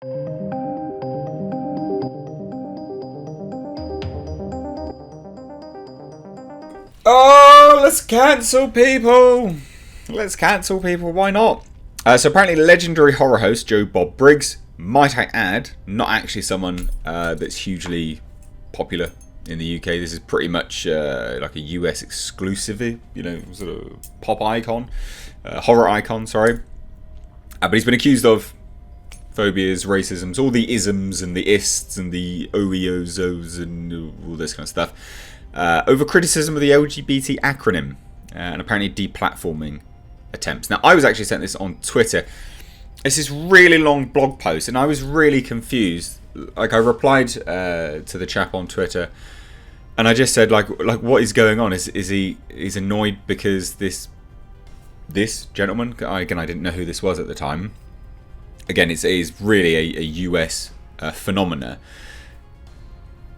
Oh, let's cancel people. Let's cancel people. Why not? So apparently legendary horror host Bob Briggs, might I add, not actually someone that's hugely popular in the UK. This is pretty much like a US exclusive, sort of pop icon, horror icon, sorry. But he's been accused of phobias, racisms, all the isms and the ists and the oeozos and all this kind of stuff. Over criticism of the LGBT acronym and apparently deplatforming attempts. Now, I was actually sent this on Twitter. It's this really long blog post, and I was really confused. Like, I replied to the chap on Twitter, and I just said, like, what is going on? He's annoyed because this gentleman, again, I didn't know who this was at the time. Again, it is really a US phenomena.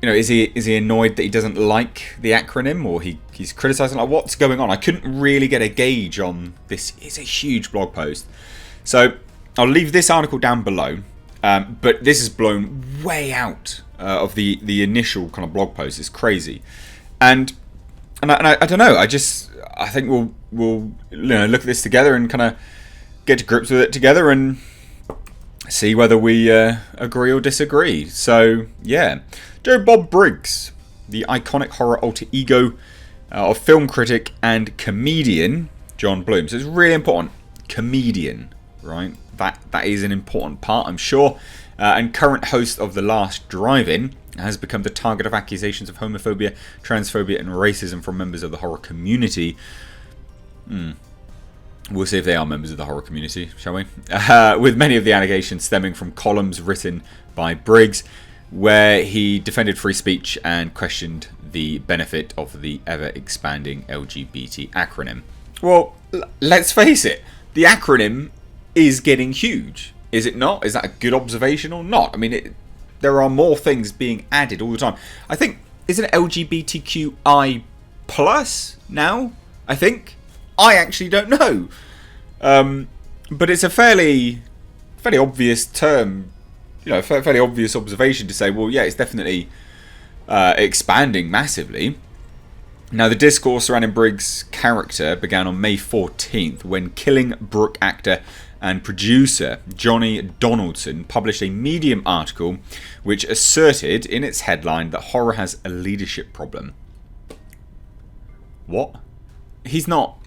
Is he annoyed that he doesn't like the acronym, or he's criticising? Like, what's going on? I couldn't really get a gauge on this. It's a huge blog post, so I'll leave this article down below. But this is blown way out of the initial kind of blog post. It's crazy, and I don't know. I think we'll look at this together and kind of get to grips with it together and see whether we agree or disagree. So yeah. Bob Briggs, the iconic horror alter ego of film critic and comedian John Bloom. So it's really important. Comedian, right? That is an important part, I'm sure. And current host of The Last Drive-In, has become the target of accusations of homophobia, transphobia and racism from members of the horror community. We'll see if they are members of the horror community, shall we? With many of the allegations stemming from columns written by Briggs, where he defended free speech and questioned the benefit of the ever-expanding LGBT acronym. Well, let's face it, the acronym is getting huge, is it not? Is that a good observation or not? I mean, there are more things being added all the time. I think, isn't it LGBTQI plus now? I think. I actually don't know. But it's a fairly obvious term, fairly obvious observation to say, well, yeah, it's definitely expanding massively. Now, the discourse surrounding Briggs' character began on May 14th when Killing Brook actor and producer Johnny Donaldson published a Medium article which asserted in its headline that horror has a leadership problem. What?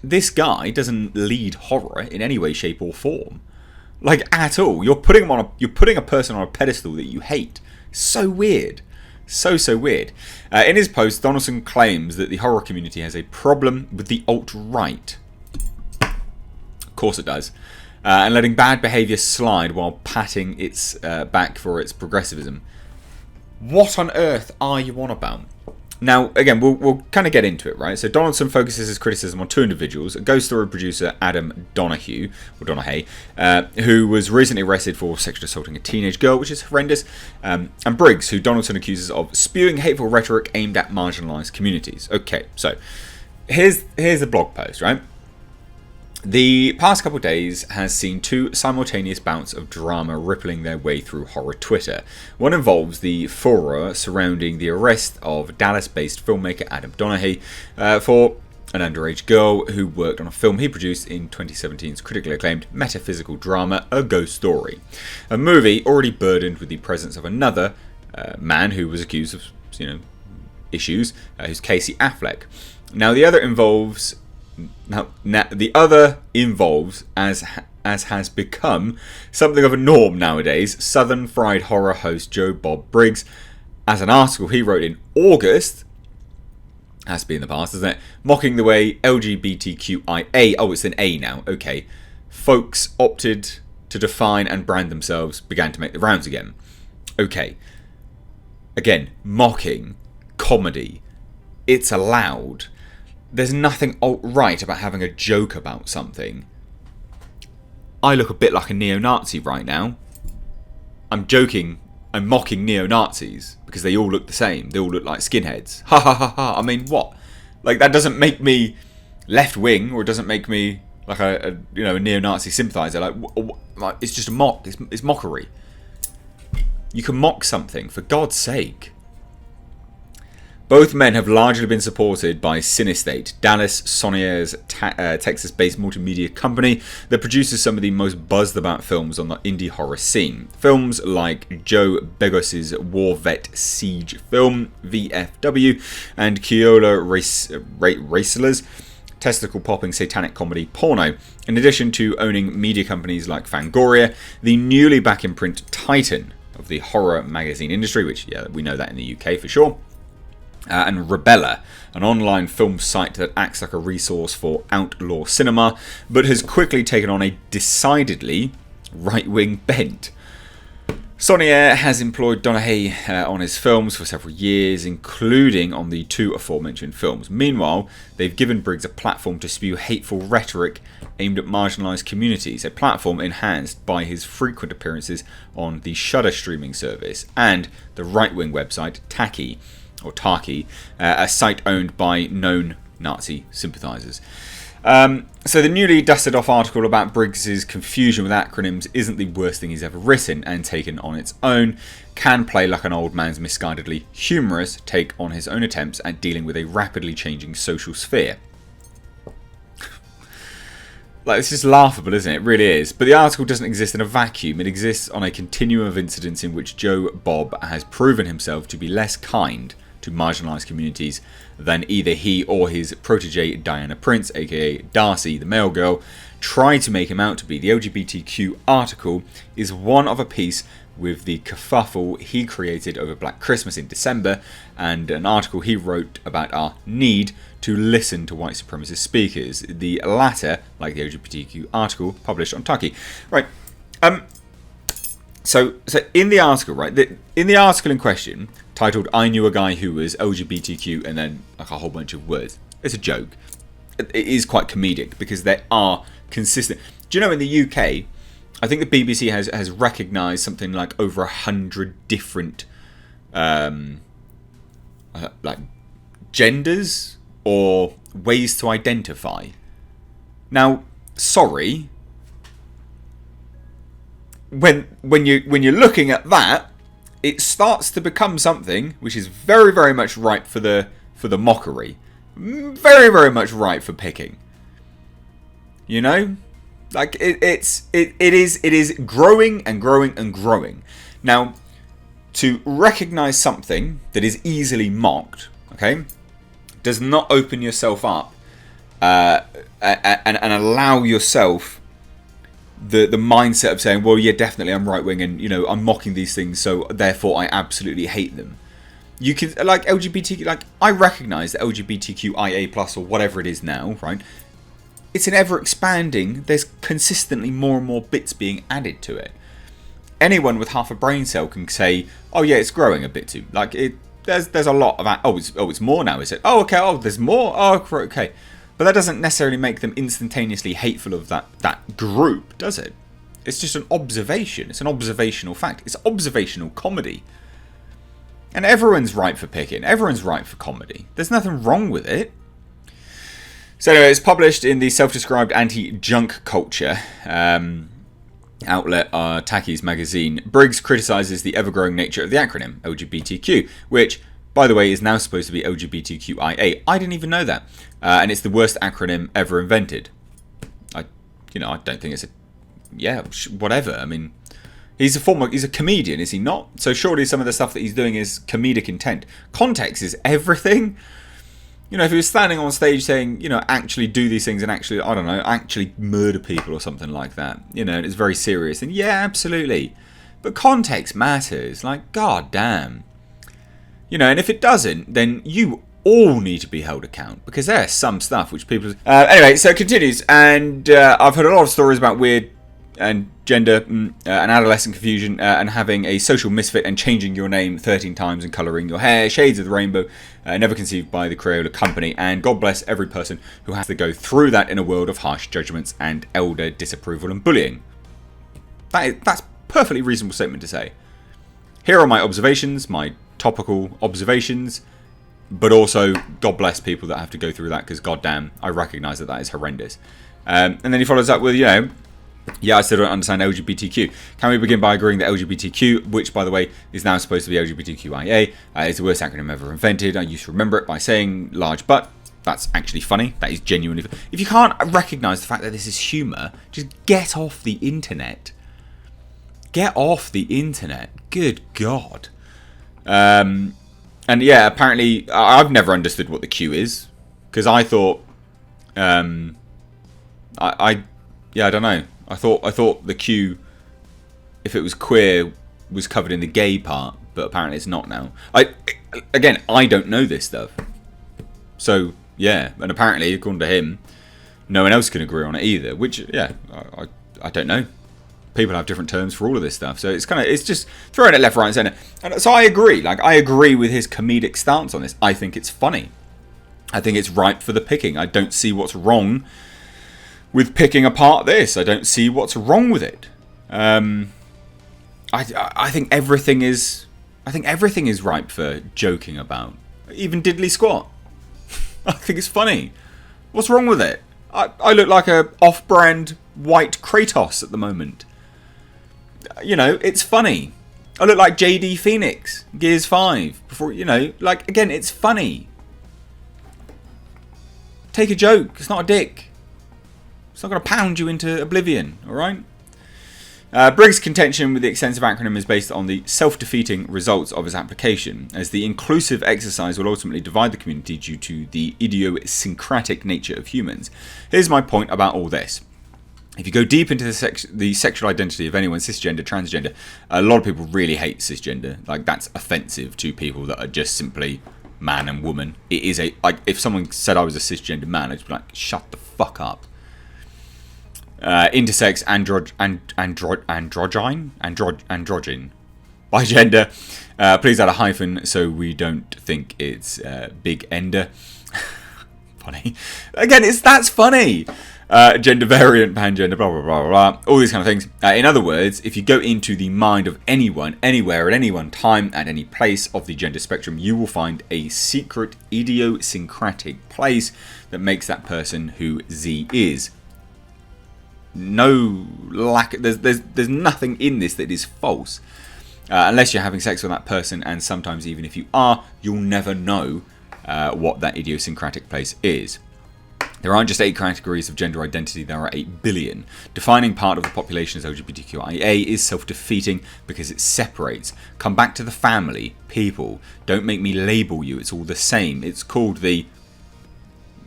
This guy doesn't lead horror in any way, shape or form. Like, at all. You're putting a person on a pedestal that you hate. So weird. So weird. In his post, Donaldson claims that the horror community has a problem with the alt-right. Of course it does. And letting bad behaviour slide while patting its back for its progressivism. What on earth are you on about? Now, again, we'll kind of get into it, right? So Donaldson focuses his criticism on two individuals, a ghost story producer, Adam Donahue, who was recently arrested for sexually assaulting a teenage girl, which is horrendous, and Briggs, who Donaldson accuses of spewing hateful rhetoric aimed at marginalised communities. Okay, so here's the blog post, right? The past couple of days has seen two simultaneous bouts of drama rippling their way through horror Twitter. One involves the furor surrounding the arrest of Dallas-based filmmaker Adam Donahue for an underage girl who worked on a film he produced in 2017's critically acclaimed metaphysical drama A Ghost Story, a movie already burdened with the presence of another man who was accused of issues, who's Casey Affleck. Now the other involves, as has become something of a norm nowadays, Southern Fried Horror host Bob Briggs, as an article he wrote in August, has to be in the past, isn't it? Mocking the way LGBTQIA, oh, it's an A now, okay, folks opted to define and brand themselves began to make the rounds again. Okay, again, mocking, comedy, it's allowed. There's nothing alt-right about having a joke about something. I look a bit like a neo-Nazi right now. I'm joking, I'm mocking neo-Nazis because they all look the same. They all look like skinheads. Ha ha ha ha. I mean, what? Like, that doesn't make me left-wing, or it doesn't make me like a neo-Nazi sympathiser. Like, it's just a mock. It's mockery. You can mock something, for God's sake. Both men have largely been supported by Cinestate, Dallas Sonier's Texas-based multimedia company that produces some of the most buzzed-about films on the indie horror scene. Films like Joe Begos's War Vet Siege film, VFW, and Keola Raceler's testicle-popping satanic comedy Porno. In addition to owning media companies like Fangoria, the newly back-in-print titan of the horror magazine industry, which, yeah, we know that in the UK for sure, and Rebella, an online film site that acts like a resource for outlaw cinema, but has quickly taken on a decidedly right-wing bent. Sonier has employed Donaghy on his films for several years, including on the 2 aforementioned films. Meanwhile, they've given Briggs a platform to spew hateful rhetoric aimed at marginalised communities, a platform enhanced by his frequent appearances on the Shudder streaming service and the right-wing website Taki, a site owned by known Nazi sympathisers. So the newly dusted off article about Briggs's confusion with acronyms isn't the worst thing he's ever written, and taken on its own, can play like an old man's misguidedly humorous take on his own attempts at dealing with a rapidly changing social sphere. Like, it's just laughable, isn't it? It really is. But the article doesn't exist in a vacuum. It exists on a continuum of incidents in which Joe Bob has proven himself to be less kind to marginalised communities than either he or his protege Diana Prince, aka Darcy the Mail Girl, tried to make him out to be. The LGBTQ article is one of a piece with the kerfuffle he created over Black Christmas in December, and an article he wrote about our need to listen to white supremacist speakers. The latter, like the LGBTQ article, published on Taki. Right. So in the article, right, in the article in question, titled "I Knew a Guy Who Was LGBTQ," and then like a whole bunch of words. It's a joke. It is quite comedic because they are consistent. Do you know in the UK, I think the BBC has recognised something like over 100 different like genders or ways to identify. Now, sorry, when you're looking at that, it starts to become something which is very, very much ripe for the mockery, very, very much ripe for picking. You know, like it is growing and growing and growing. Now, to recognise something that is easily mocked, okay, does not open yourself up and allow yourself the mindset of saying, well, yeah, definitely I'm right wing, and you know I'm mocking these things, so therefore I absolutely hate them. You can, like LGBTQ, like I recognise that LGBTQIA plus or whatever it is now, right? It's an ever expanding. There's consistently more and more bits being added to it. Anyone with half a brain cell can say, oh yeah, it's growing a bit too. Like it, there's a lot of that. Oh, it's more now, is it? Oh, okay. Oh, there's more. Oh, okay. But that doesn't necessarily make them instantaneously hateful of that group, does it? It's just an observation. It's an observational fact. It's observational comedy. And everyone's ripe for picking. Everyone's ripe for comedy. There's nothing wrong with it. So anyway, it's published in the self-described anti-junk culture outlet Taki's magazine. Briggs criticises the ever-growing nature of the acronym LGBTQ, which, by the way, is now supposed to be LGBTQIA. I didn't even know that. And it's the worst acronym ever invented. I don't think it's whatever. I mean, he's a comedian, is he not? So surely some of the stuff that he's doing is comedic intent. Context is everything. You know, if he was standing on stage saying, you know, actually do these things and actually, I don't know, actually murder people or something like that, you know, and it's very serious, then yeah, absolutely. But context matters. Like, god damn. You know, and if it doesn't, then you all need to be held account, because there's some stuff which people... anyway, so it continues, and I've heard a lot of stories about weird and gender and adolescent confusion and having a social misfit and changing your name 13 times and colouring your hair, shades of the rainbow, never conceived by the Crayola company, and God bless every person who has to go through that in a world of harsh judgments and elder disapproval and bullying. That's perfectly reasonable statement to say. Here are my observations, my topical observations, but also God bless people that have to go through that, because goddamn, I recognise that is horrendous. And then he follows up with, you know, Yeah, I still don't understand LGBTQ. Can we begin by agreeing that LGBTQ, which, by the way, is now supposed to be LGBTQIA, is the worst acronym ever invented? I used to remember it by saying large but. That's actually funny. That is genuinely... If you can't recognise the fact that this is humour, just get off the internet. Get off the internet. Good God. And yeah, apparently, I've never understood what the Q is. Because I thought... yeah, I don't know. I thought the Q, if it was queer, was covered in the gay part, but apparently it's not now. I don't know this stuff. So, yeah, and apparently, according to him, no one else can agree on it either, which, yeah, I don't know. People have different terms for all of this stuff, so it's just throwing it left, right, and centre. And so I agree. I agree with his comedic stance on this. I think it's funny. I think it's ripe for the picking. I don't see what's wrong with picking apart this. I don't see what's wrong with it. I think everything is ripe for joking about. Even diddly squat. I think it's funny. What's wrong with it? I look like a off-brand white Kratos at the moment. You know, it's funny. I look like JD Phoenix, Gears 5. Before, you know, like, again, it's funny. Take a joke. It's not a dick. It's not going to pound you into oblivion, alright? Briggs' contention with the extensive acronym is based on the self-defeating results of its application, as the inclusive exercise will ultimately divide the community due to the idiosyncratic nature of humans. Here's my point about all this. If you go deep into the sexual identity of anyone, cisgender, transgender, a lot of people really hate cisgender. Like, that's offensive to people that are just simply man and woman. It is if someone said I was a cisgender man, I'd be like, shut the fuck up. Intersex, androgyne, by gender. Please add a hyphen so we don't think it's big ender. Funny. Again, that's funny. Gender variant, pangender, blah, blah, blah, blah, all these kind of things. In other words, if you go into the mind of anyone, anywhere, at any one time, at any place of the gender spectrum, you will find a secret idiosyncratic place that makes that person who Z is. No lack. There's nothing in this that is false, unless you're having sex with that person, and sometimes even if you are, you'll never know what that idiosyncratic place is. There aren't just 8 categories of gender identity, there are 8 billion. Defining part of the population as LGBTQIA is self-defeating because it separates. Come back to the family, people. Don't make me label you, it's all the same. It's called the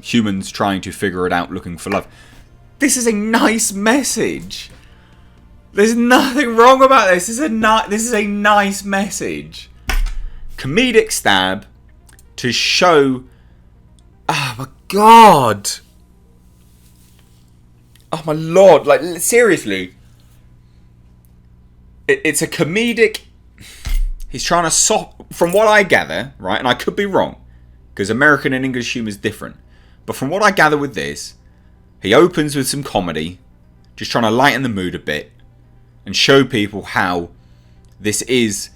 humans trying to figure it out, looking for love. This is a nice message. There's nothing wrong about this. This is a nice message. Comedic stab to show... Oh my God. Oh my Lord. Like, seriously. It's a comedic... He's trying to from what I gather, right, and I could be wrong, because American and English humour is different. But from what I gather with this, he opens with some comedy, just trying to lighten the mood a bit, and show people how this is,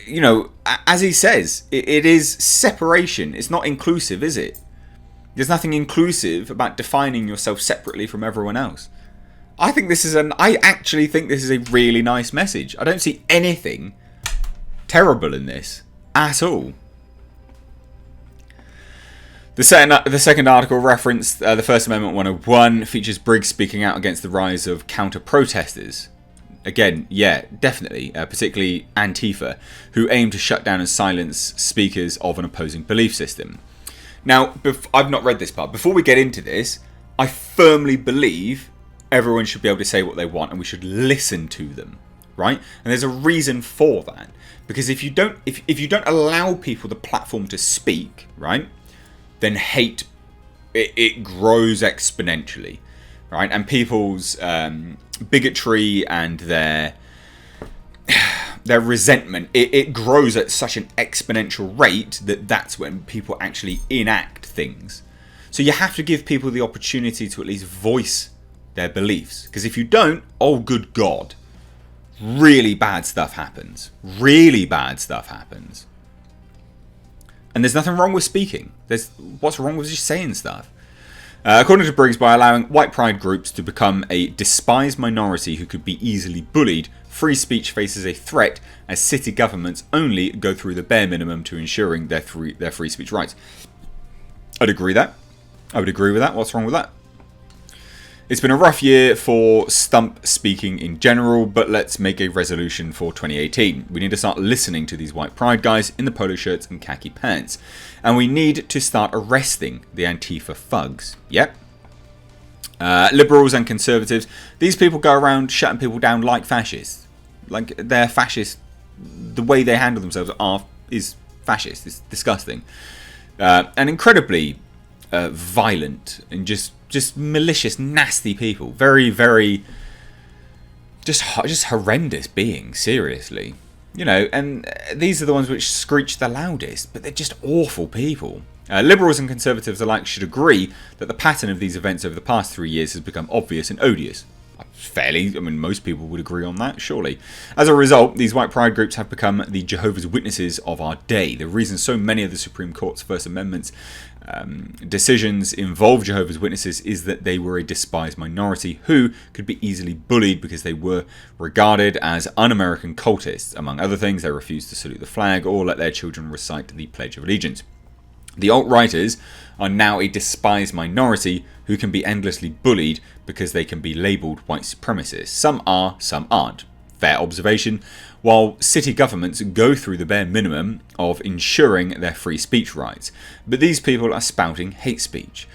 you know, as he says, it is separation. It's not inclusive, is it? There's nothing inclusive about defining yourself separately from everyone else. I actually think this is a really nice message. I don't see anything terrible in this at all. The second article referenced the First Amendment 101 features Briggs speaking out against the rise of counter-protesters. Again, yeah, definitely, particularly Antifa, who aim to shut down and silence speakers of an opposing belief system. Now, I've not read this part. Before we get into this, I firmly believe everyone should be able to say what they want and we should listen to them, right? And there's a reason for that. Because if you don't allow people the platform to speak, right, then hate, it grows exponentially, right? And people's bigotry and their resentment, it grows at such an exponential rate that's when people actually enact things. So you have to give people the opportunity to at least voice their beliefs. Because if you don't, oh good God, really bad stuff happens. Really bad stuff happens. And there's nothing wrong with speaking. What's wrong with just saying stuff? According to Briggs, by allowing white pride groups to become a despised minority who could be easily bullied, free speech faces a threat as city governments only go through the bare minimum to ensuring their free speech rights. I'd agree that. I would agree with that. What's wrong with that? It's been a rough year for stump speaking in general, but let's make a resolution for 2018. We need to start listening to these white pride guys in the polo shirts and khaki pants. And we need to start arresting the Antifa thugs. Yep. Liberals and conservatives, these people go around shutting people down like fascists. Like, they're fascist. The way they handle themselves is fascist. It's disgusting. And incredibly violent and just malicious, nasty people. Very, very, just horrendous beings, seriously. You know, and these are the ones which screech the loudest, but they're just awful people. Liberals and conservatives alike should agree that the pattern of these events over the past 3 years has become obvious and odious. Most people would agree on that, surely. As a result, these white pride groups have become the Jehovah's Witnesses of our day. The reason so many of the Supreme Court's First Amendment decisions involve Jehovah's Witnesses is that they were a despised minority who could be easily bullied because they were regarded as un-American cultists. Among other things, they refused to salute the flag or let their children recite the Pledge of Allegiance. The alt-righters are now a despised minority who can be endlessly bullied because they can be labelled white supremacists. Some are, some aren't. Fair observation. While city governments go through the bare minimum of ensuring their free speech rights. But these people are spouting hate speech.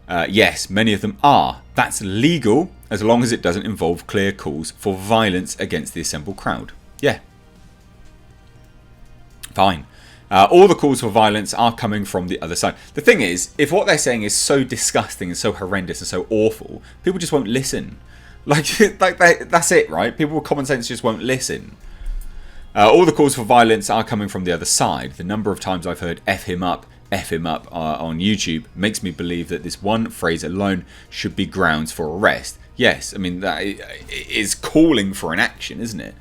Yes, many of them are. That's legal as long as it doesn't involve clear calls for violence against the assembled crowd. Yeah. Fine. All the calls for violence are coming from the other side. The thing is, if what they're saying is so disgusting and so horrendous and so awful, people just won't listen. That's it, right? People with common sense just won't listen. All the calls for violence are coming from the other side. The number of times I've heard F him up on YouTube makes me believe that this one phrase alone should be grounds for arrest. Yes, I mean, that is calling for an action, isn't it?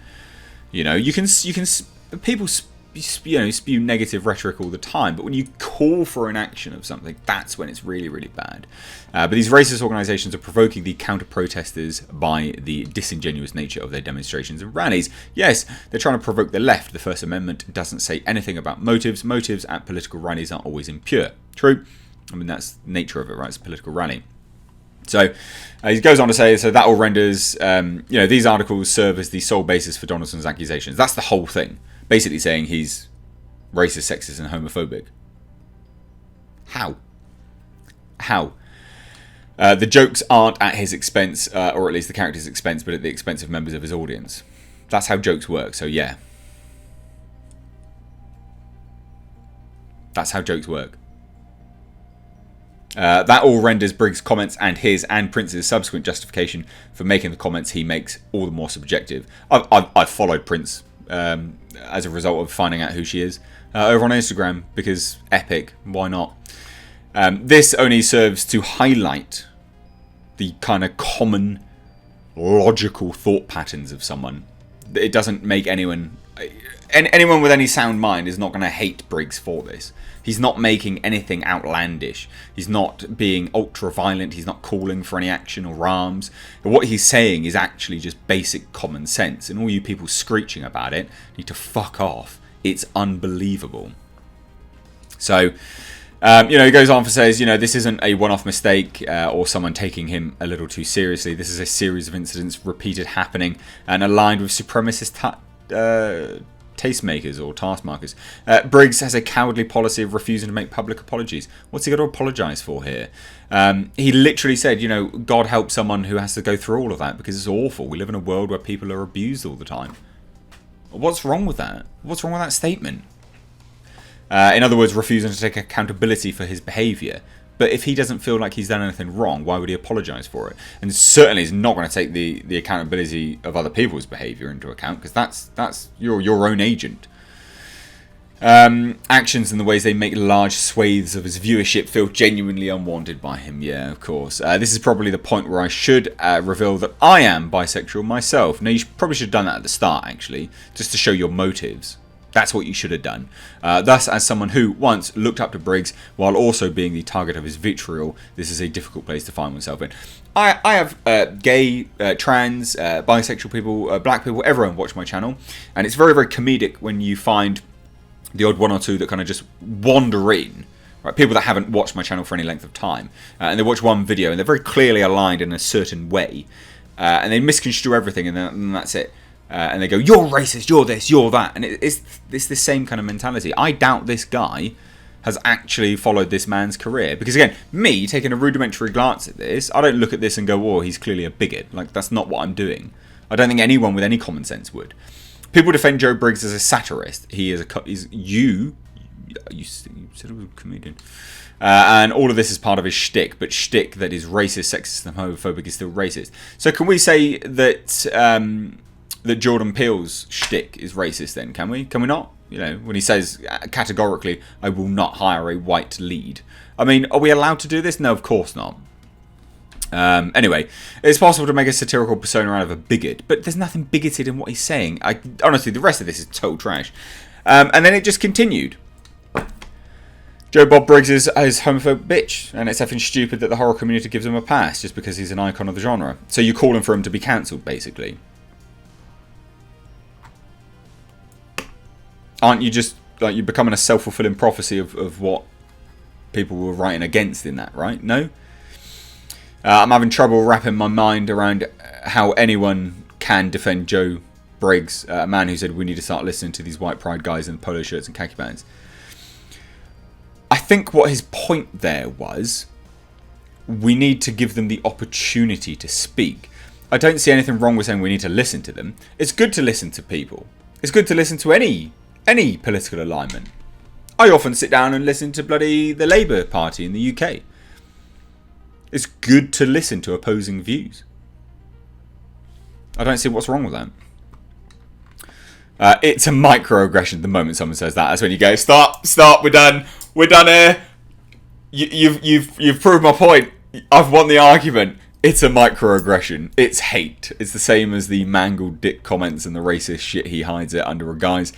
You know, people spew negative rhetoric all the time, but when you call for an action of something, that's when it's really, really bad. But these racist organisations are provoking the counter-protesters by the disingenuous nature of their demonstrations and rallies. Yes, they're trying to provoke the left. The First Amendment doesn't say anything about motives. Motives at political rallies are always impure. True. I mean, that's the nature of it, right? It's a political rally. So he goes on to say, so that all renders, these articles serve as the sole basis for Donaldson's accusations. That's the whole thing. Basically saying he's racist, sexist, and homophobic. How? The jokes aren't at his expense, or at least the character's expense, but at the expense of members of his audience. That's how jokes work, so yeah. That's how jokes work. That all renders Briggs' comments and his and Prince's subsequent justification for making the comments he makes all the more subjective. I've followed Prince as a result of finding out who she is over on Instagram because epic, why not? This only serves to highlight the kind of common logical thought patterns of someone. It doesn't make anyone with any sound mind is not going to hate Briggs for this. He's not making anything outlandish. He's not being ultra violent. He's not calling for any action or arms. What he's saying is actually just basic common sense. And all you people screeching about it need to fuck off. It's unbelievable. So, he goes on to say, this isn't a one-off mistake or someone taking him a little too seriously. This is a series of incidents repeated happening and aligned with supremacist tastemakers or taskmakers. Briggs has a cowardly policy of refusing to make public apologies. What's he got to apologise for here? He literally said, God help someone who has to go through all of that because it's awful. We live in a world where people are abused all the time. What's wrong with that? What's wrong with that statement? In other words, refusing to take accountability for his behaviour. But if he doesn't feel like he's done anything wrong, why would he apologise for it? And certainly he's not going to take the accountability of other people's behaviour into account because that's your own agent. Actions and the ways they make large swathes of his viewership feel genuinely unwanted by him. Yeah, of course. This is probably the point where I should reveal that I am bisexual myself. Now, you probably should have done that at the start, actually, just to show your motives. That's what you should have done. Thus, as someone who once looked up to Briggs while also being the target of his vitriol, this is a difficult place to find oneself in. I have gay, trans, bisexual people, black people, everyone watch my channel. And it's very, very comedic when you find the odd one or two that kind of just wander in. Right? People that haven't watched my channel for any length of time. And they watch one video and they're very clearly aligned in a certain way. And they misconstrue everything and that's it. And they go, you're racist, you're this, you're that. And it's the same kind of mentality. I doubt this guy has actually followed this man's career. Because again, me taking a rudimentary glance at this, I don't look at this and go, oh, he's clearly a bigot. Like, that's not what I'm doing. I don't think anyone with any common sense would. People defend Joe Briggs as a satirist. He is you said he was a comedian. And all of this is part of his shtick, but shtick that is racist, sexist, and homophobic is still racist. So can we say that that Jordan Peele's shtick is racist then, can we? Can we not? You know, when he says categorically, I will not hire a white lead. I mean, are we allowed to do this? No, of course not. Anyway, it's possible to make a satirical persona out of a bigot, but there's nothing bigoted in what he's saying. Honestly, the rest of this is total trash. And then it just continued. Bob Briggs is homophobic bitch, and it's effing stupid that the horror community gives him a pass just because he's an icon of the genre. So you're calling for him to be cancelled, basically. Aren't you just, like, you're becoming a self-fulfilling prophecy of what people were writing against in that, right? No? I'm having trouble wrapping my mind around how anyone can defend Joe Briggs, a man who said we need to start listening to these white pride guys in polo shirts and khaki pants. I think what his point there was, we need to give them the opportunity to speak. I don't see anything wrong with saying we need to listen to them. It's good to listen to people. It's good to listen to any political alignment. I often sit down and listen to the Labour Party in the UK. It's good to listen to opposing views. I don't see what's wrong with that. It's a microaggression the moment someone says that. That's when you go, stop, we're done here. You've proved my point. I've won the argument. It's a microaggression. It's hate. It's the same as the mangled dick comments and the racist shit he hides it under a guise.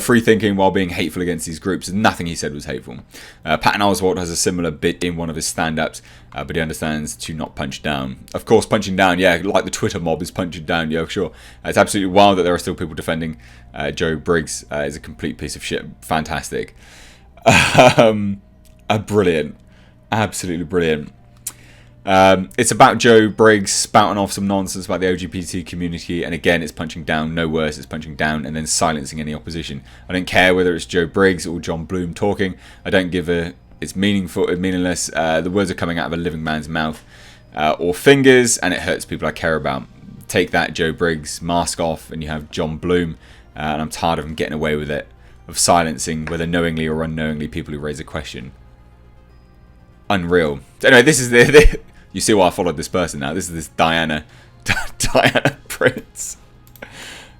Free thinking while being hateful against these groups. Nothing he said was hateful. Patton Oswalt has a similar bit in one of his stand-ups, but he understands to not punch down. Of course, punching down, yeah, like the Twitter mob is punching down, yeah, sure. It's absolutely wild that there are still people defending Joe Briggs. Is a complete piece of shit. Fantastic. Brilliant. Absolutely brilliant. It's about Joe Briggs spouting off some nonsense about the LGBT community, and again, it's punching down, no worse, it's punching down and then silencing any opposition. I don't care whether it's Joe Briggs or John Bloom talking. I don't give a... It's meaningless. The words are coming out of a living man's mouth or fingers, and it hurts people I care about. Take that, Joe Briggs, mask off, and you have John Bloom, and I'm tired of him getting away with it, of silencing, whether knowingly or unknowingly, people who raise a question. Unreal. So anyway, this is the you see why I followed this person now. This is this Diana Prince.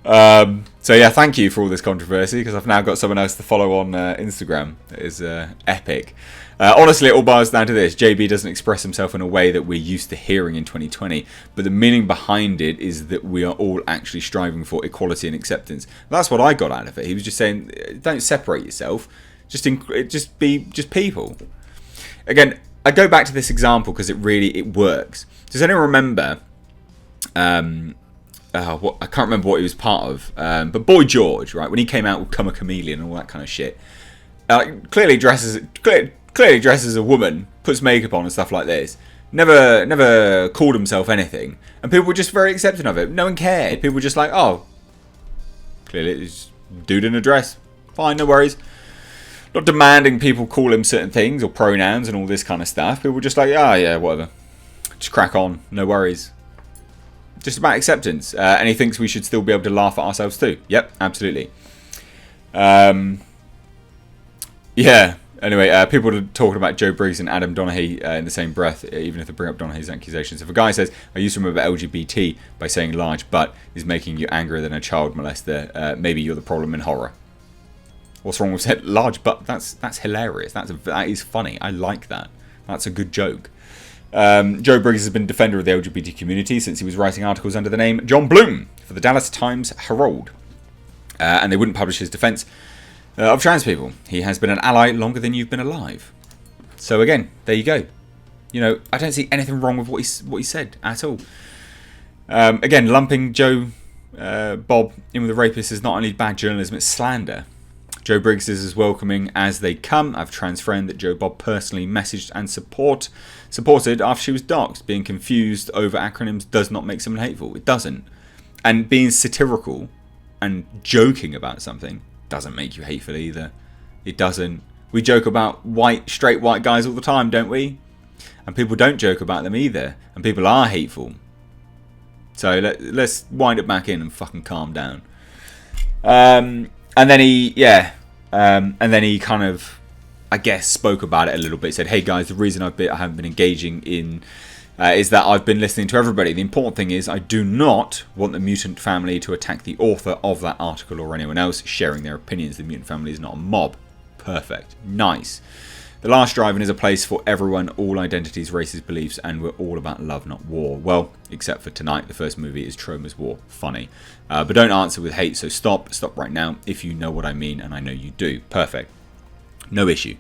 So yeah, thank you for all this controversy, because I've now got someone else to follow on Instagram. It is epic. Honestly, it all boils down to this. JB doesn't express himself in a way that we're used to hearing in 2020, but the meaning behind it is that we are all actually striving for equality and acceptance. That's what I got out of it. He was just saying, don't separate yourself. Just be people. Again, I go back to this example because it works. Does anyone remember? I can't remember what he was part of, but Boy George, right? When he came out with "Come a Chameleon" and all that kind of shit, clearly dresses a woman, puts makeup on and stuff like this. Never called himself anything, and people were just very accepting of it. No one cared. People were just like, oh, clearly it's dude in a dress. Fine, no worries. Not demanding people call him certain things or pronouns and all this kind of stuff. People were just like, yeah, whatever. Just crack on, no worries. Just about acceptance. And he thinks we should still be able to laugh at ourselves too. Yep, absolutely. Yeah. Anyway, people are talking about Joe Briggs and Adam Donaghy in the same breath, even if they bring up Donaghy's accusations. If a guy says, I used to remember LGBT by saying large butt is making you angrier than a child molester, maybe you're the problem in horror. What's wrong with saying large butt? That's hilarious. That is funny. I like that. That's a good joke. Joe Briggs has been a defender of the LGBT community since he was writing articles under the name John Bloom for the Dallas Times Herald. And they wouldn't publish his defence of trans people. He has been an ally longer than you've been alive. So again, there you go. You know, I don't see anything wrong with what he said at all. Again, lumping Bob in with a rapist is not only bad journalism, it's slander. Joe Briggs is as welcoming as they come. I have a trans friend that Joe Bob personally messaged and supported after she was doxxed. Being confused over acronyms does not make someone hateful. It doesn't. And being satirical and joking about something doesn't make you hateful either. It doesn't. We joke about straight white guys all the time, don't we? And people don't joke about them either. And people are hateful. So let's wind it back in and fucking calm down. And then he kind of, I guess, spoke about it a little bit. He said, "Hey guys, the reason I haven't been engaging in is that I've been listening to everybody. The important thing is I do not want the mutant family to attack the author of that article or anyone else sharing their opinions. The mutant family is not a mob." Perfect. Nice. The Last Drive-In is a place for everyone, all identities, races, beliefs, and we're all about love, not war. Well, except for tonight, the first movie is Troma's War. Funny. But don't answer with hate, so stop right now if you know what I mean, and I know you do. Perfect. No issue.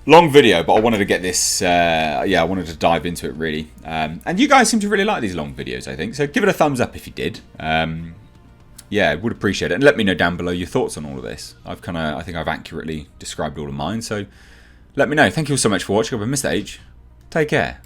Long video, but I wanted to get this, I wanted to dive into it really. And you guys seem to really like these long videos, I think, so give it a thumbs up if you did. Yeah, I would appreciate it. And let me know down below your thoughts on all of this. I think I've accurately described all of mine, so let me know. Thank you all so much for watching. I've been Mr. H. Take care.